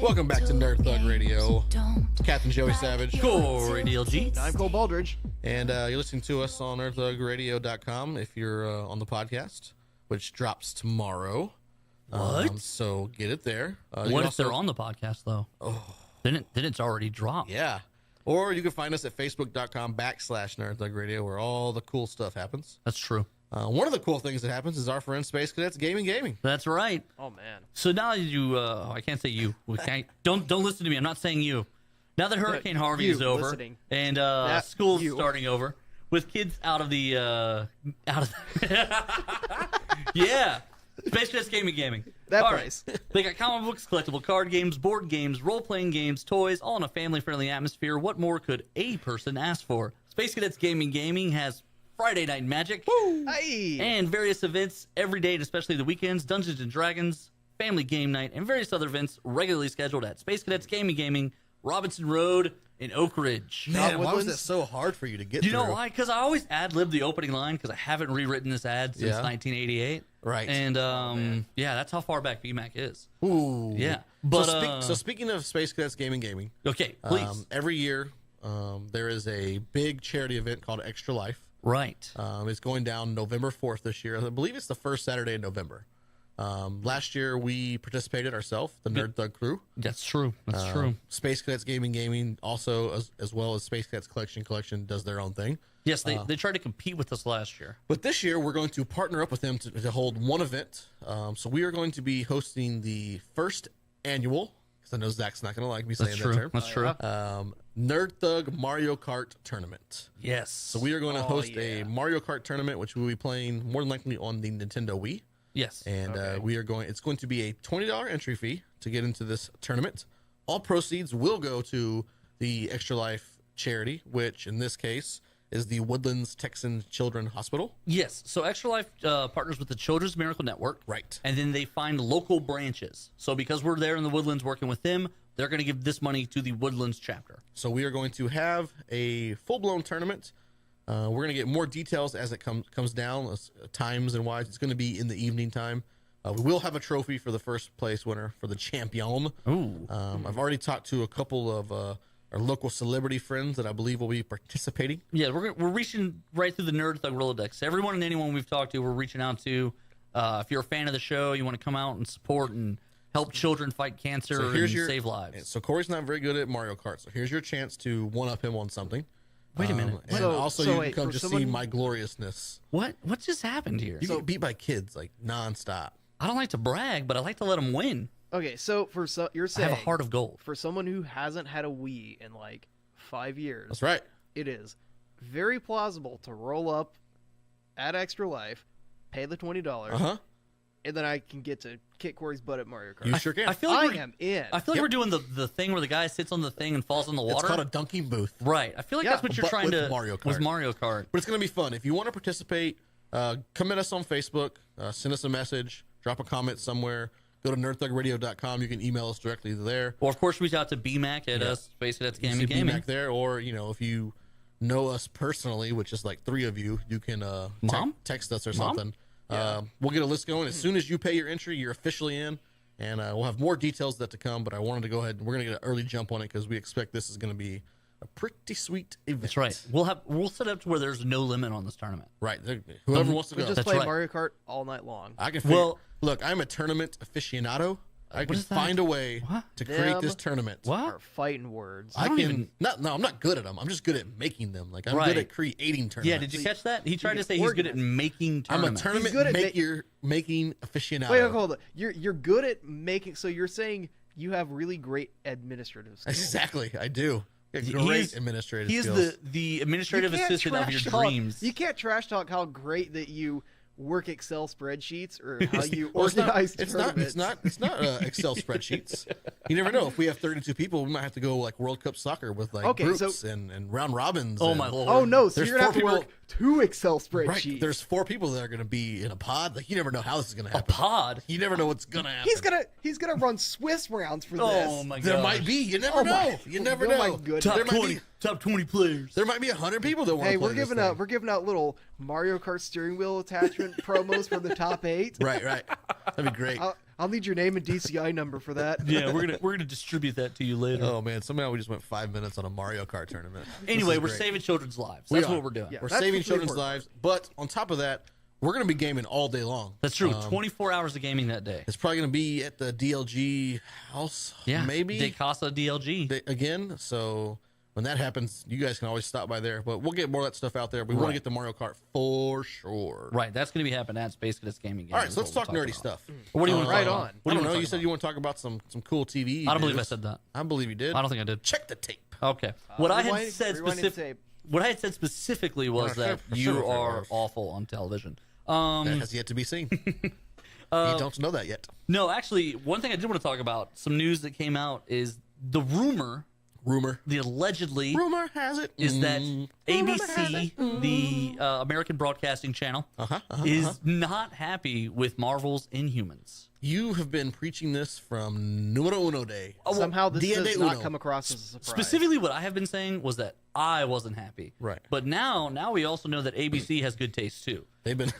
Welcome back to Nerd Thug Radio. It's Captain Joey Savage. Corey DLG. I'm Cole Baldridge. And you're listening to us on nerdthugradio.com if you're on the podcast, which drops tomorrow. What? So get it there. What if they're on the podcast, though? Oh. Then it's already dropped. Yeah. Or you can find us at facebook.com/nerdthugradio where all the cool stuff happens. That's true. One of the cool things that happens is our friend Space Cadets Gaming. That's right. Oh, man. So now you, I can't say you. Don't listen to me. I'm not saying you. Now that Hurricane Harvey is over and school's starting over with kids out of the yeah. Space Cadets Gaming. That all price. Right. They got comic books, collectible card games, board games, role-playing games, toys, all in a family-friendly atmosphere. What more could a person ask for? Space Cadets Gaming has Friday Night Magic Hey. and various events every day, and especially the weekends, Dungeons & Dragons, Family Game Night, and various other events regularly scheduled at Space Cadets Gaming, Robinson Road in Oak Ridge. Man, why was that so hard for you to get through? You know why? Because I always ad-lib the opening line because I haven't rewritten this ad since 1988. Right. And, yeah, that's how far back BMAC is. Ooh. Yeah. But, so speaking of Space Cadets Gaming, okay, please. Every year there is a big charity event called Extra Life. Right. It's going down November 4th this year. I believe it's the first Saturday in November. Last year we participated ourselves, the Nerd Thug crew. That's true. That's true. Space Cadets Gaming also, as well as Space Cadets Collection does their own thing. Yes, they tried to compete with us last year. But this year we're going to partner up with them to hold one event. So we are going to be hosting the first annual, because I know Zach's not going to like me saying that term. That's true. Nerd Thug Mario Kart Tournament. Yes. So we are going to host a Mario Kart tournament, which we'll be playing more than likely on the Nintendo Wii. Yes. And it's going to be a $20 entry fee to get into this tournament. All proceeds will go to the Extra Life charity, which in this case is the Woodlands Texan Children Hospital. Yes. So Extra Life partners with the Children's Miracle Network. Right. And then they find local branches. So because we're there in the Woodlands working with them, they're going to give this money to the Woodlands chapter. So we are going to have a full-blown tournament. We're going to get more details as it comes down, times and wise. It's going to be in the evening time. We will have a trophy for the first place winner, for the champion. Ooh. I've already talked to a couple of our local celebrity friends that I believe will be participating. Yeah, we're reaching right through the Nerd Thug Rolodex. Everyone and anyone we've talked to, we're reaching out to. If you're a fan of the show, you want to come out and support and help children fight cancer and save lives. So Corey's not very good at Mario Kart, so here's your chance to one-up him on something. Wait a minute. And also you can come to see my gloriousness. What just happened here? You get beat by kids, like, nonstop. I don't like to brag, but I like to let them win. Okay, so you're saying I have a heart of gold. For someone who hasn't had a Wii in like 5 years, That's right. It is very plausible to roll up at Extra Life, pay the $20, and then I can get to kick Corey's butt at Mario Kart. You sure can. I feel like I am in. I feel like we're doing the thing where the guy sits on the thing and falls in the water. It's called a dunking booth. Right. I feel like that's what you're trying with to Mario Kart. with Mario Kart. But it's going to be fun. If you want to participate, come at us on Facebook, send us a message, drop a comment somewhere. Go to nerdthugradio.com. You can email us directly there. Or, of course, reach out to BMAC at us, Space Cadets Gaming. BMAC there, or, if you know us personally, which is like 3 of you, you can text us or something. We'll get a list going. As soon as you pay your entry, you're officially in, and we'll have more details of that to come, but I wanted to go ahead and we're going to get an early jump on it because we expect this is going to be a pretty sweet event. That's right. We'll set up to where there's no limit on this tournament. Right. Whoever wants to go. We just play Mario Kart all night long. I can figure, look, I'm a tournament aficionado. I can find a way to create this tournament. What? Are fighting words. I'm not good at them. I'm just good at making them. Like, I'm good at creating tournaments. Yeah, did you catch that? He tried to say he's good at making tournaments. I'm a tournament making aficionado. Wait, hold on. You're good at making, so you're saying you have really great administrative skills. Exactly, I do. Great administrative skills. He's the administrative assistant of your dreams. You can't trash talk how great that you work Excel spreadsheets or how you organize tournaments. It's not Excel spreadsheets. You never know. If we have 32 people, we might have to go like World Cup soccer with like groups and round robins. Oh my lord! Oh no! So you're gonna have to work 2 Excel spreadsheets. Right. There's 4 people that are gonna be in a pod. Like, you never know how this is gonna happen. A pod? You never know what's gonna happen. He's gonna run Swiss rounds for this. Oh my god! There might be. You never know. You never know. My goodness. Top 20 players. There might be 100 people that want to play this thing. We're giving out little Mario Kart steering wheel attachment promos for the top 8. Right. That'd be great. I'll need your name and DCI number for that. Yeah, we're gonna distribute that to you later. Oh man, somehow we just went 5 minutes on a Mario Kart tournament. Anyway, we're saving children's lives. That's what we're doing. Yeah, we're saving children's lives, but on top of that, we're going to be gaming all day long. That's true. 24 hours of gaming that day. It's probably going to be at the DLG house, maybe. De Casa DLG. Again, so when that happens, you guys can always stop by there. But we'll get more of that stuff out there. We want to get the Mario Kart for sure. Right, that's going to be happening at Space Cadets Gaming. All right, so let's talk nerdy stuff. What do you want to talk about? I don't know. You said you want to talk about some cool TV. I don't believe I said that. I believe you did. I don't think I did. Check the tape. Okay. What I had said specifically was that you are awful on television. That has yet to be seen. You don't know that yet. No, actually, one thing I did want to talk about, some news that came out, is the rumor, the allegedly, rumor has it, is that ABC, the American Broadcasting Channel, is not happy with Marvel's Inhumans. You have been preaching this from numero uno day. Somehow this does not come across as a surprise. Specifically, what I have been saying was that I wasn't happy. Right. But now we also know that ABC has good taste too. They've been.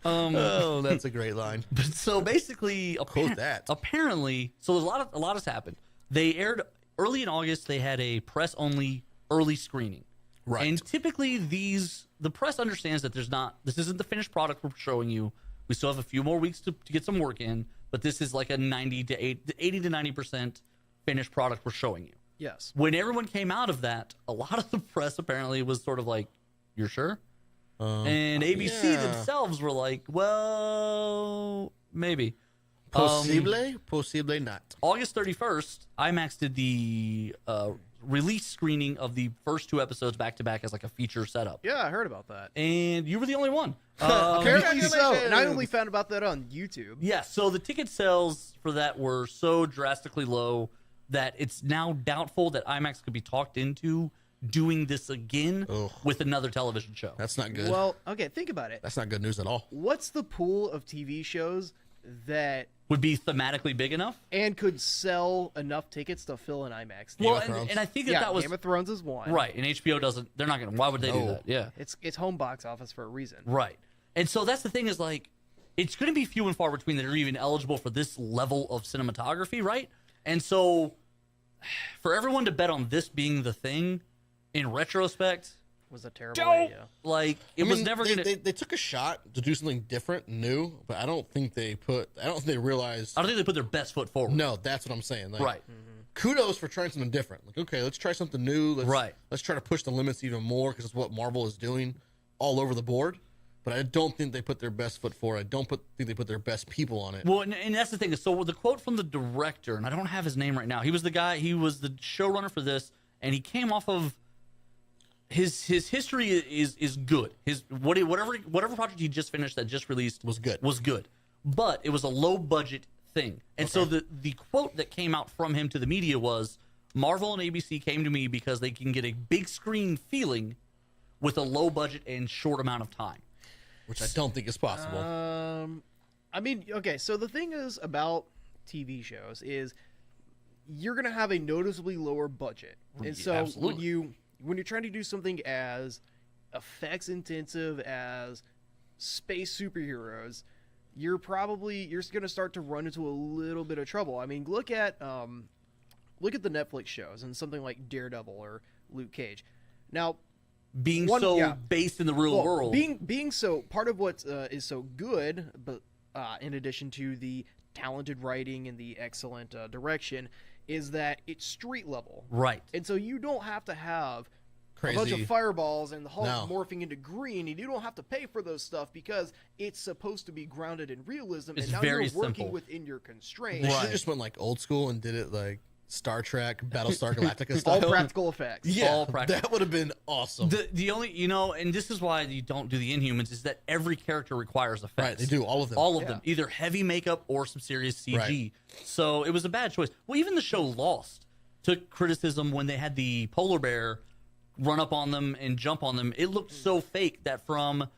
Oh, that's a great line. So basically, quote that. Apparently, so a lot has happened. They aired early in August. They had a press only early screening. Right. And typically, the press understands that this isn't the finished product we're showing you. We still have a few more weeks to get some work in, but this is like a 80 to 90% finished product we're showing you. Yes. When everyone came out of that, a lot of the press apparently was sort of like, "You're sure?" And ABC themselves were like, "Well, maybe." Possible not. August 31st, IMAX did the release screening of the first 2 episodes back to back as like a feature setup. Yeah, I heard about that. And you were the only one. Apparently so. And I only found about that on YouTube. Yeah, so the ticket sales for that were so drastically low that it's now doubtful that IMAX could be talked into doing this again with another television show. That's not good. Well, okay, think about it. That's not good news at all. What's the pool of TV shows that would be thematically big enough and could sell enough tickets to fill an IMAX theater? Well, and I think that was Game of Thrones is one, right? And HBO doesn't. They're not going to. Why would they do that? Yeah, it's home box office for a reason, right? And so that's the thing is like, it's going to be few and far between that are even eligible for this level of cinematography, right? And so, for everyone to bet on this being the thing, in retrospect, was a terrible idea. Like was never going to. They took a shot to do something different, new, but I don't think they realized. I don't think they put their best foot forward. No, that's what I'm saying. Like, right. Kudos for trying something different. Like, okay, let's try something new. Let's try to push the limits even more because it's what Marvel is doing all over the board. But I don't think they put their best foot forward. I don't think they put their best people on it. Well, and that's the thing. So the quote from the director, and I don't have his name right now. He was the showrunner for this, and he came off of his history is good. Whatever project he just finished that just released was good. But it was a low budget thing. And so the quote that came out from him to the media was, Marvel and ABC came to me because they can get a big screen feeling with a low budget and short amount of time. Which I don't think is possible. I mean, okay, so the thing is about TV shows is you're going to have a noticeably lower budget. And so when you're trying to do something as effects intensive as space superheroes, you're going to start to run into a little bit of trouble. I mean, look at the Netflix shows and something like Daredevil or Luke Cage. Now, being based in the real world, being so part of what is so good, but in addition to the talented writing and the excellent direction, is that it's street level, right? And so you don't have to have crazy a bunch of fireballs and the Hulk morphing into green, and you don't have to pay for those stuff because it's supposed to be grounded in realism. It's and now very you're working simple. within your constraints. They should have just went like old school and did it like Star Trek, Battlestar Galactica style. All practical effects. Yeah, all practical. That would have been awesome. The only, and this is why you don't do the Inhumans, is that every character requires effects. Right, they do, all of them. All of them. Either heavy makeup or some serious CG. Right. So it was a bad choice. Well, even the show Lost took criticism when they had the polar bear run up on them and jump on them. It looked so fake that from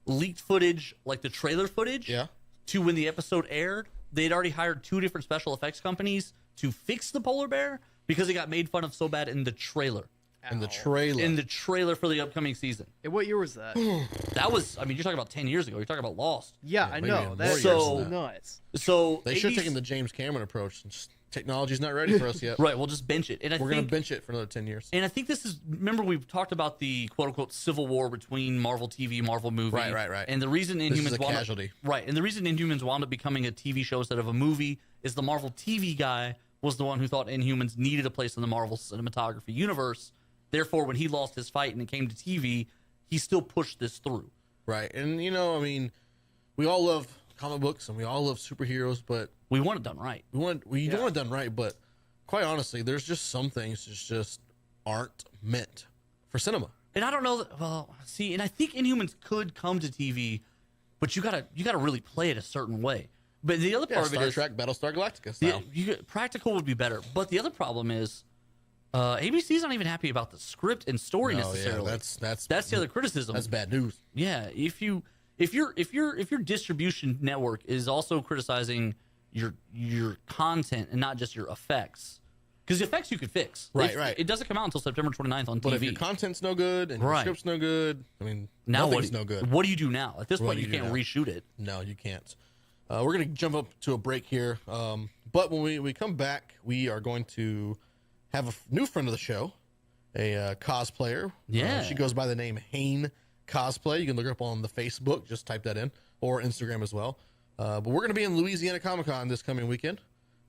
leaked footage, like the trailer footage, to when the episode aired, they'd already hired 2 different special effects companies to fix the polar bear because it got made fun of so bad in the trailer. In the trailer. In the trailer for the upcoming season. And what year was that? That was, I mean, you're talking about 10 years ago. You're talking about Lost. Yeah, I know. That's so nuts. So they should have taken the James Cameron approach. Just, technology's not ready for us yet. Right, we'll just bench it. And we're going to bench it for another 10 years. And I think this is, remember we've talked about the quote-unquote civil war between Marvel TV, Marvel movie. Right. And the reason Inhumans and the reason Inhumans wound up becoming a TV show instead of a movie is the Marvel TV guy was the one who thought Inhumans needed a place in the Marvel cinematography universe. Therefore, when he lost his fight and it came to TV, he still pushed this through. Right. And, you know, I mean, we all love comic books and we all love superheroes, but we want it done right. We want it done right, but quite honestly, there's just some things that just aren't meant for cinema. And I don't know and I think Inhumans could come to TV, but you gotta really play it a certain way. But the other part of it is Star Trek, Battlestar Galactica style. Practical would be better. But the other problem is ABC's not even happy about the script and story necessarily. Yeah, that's the other criticism. That's bad news. Yeah, if your distribution network is also criticizing your content and not just your effects, because the effects you could fix. Right. It doesn't come out until September 29th on TV. But if your content's no good and your script's no good, I mean, now nothing's no good. What do you do now? At this point, you can't reshoot it. No, you can't. We're going to jump up to a break here. But when we come back, we are going to have a new friend of the show, a cosplayer. Yeah. She goes by the name Hane Cosplay. You can look her up on the Facebook. Just type that in, or Instagram as well. But we're going to be in Louisiana Comic-Con this coming weekend.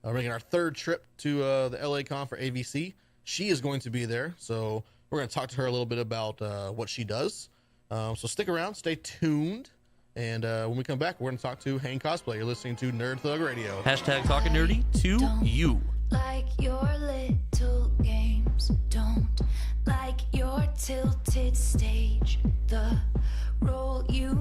We're making our third trip to the LA Con for AVC. She is going to be there. So we're going to talk to her a little bit about what she does. So stick around. Stay tuned. And when we come back, we're going to talk to Hane Cosplay. You're listening to Nerd Thug Radio. Hashtag talking nerdy to you. Like your little games. Don't like your tilted stage. The role you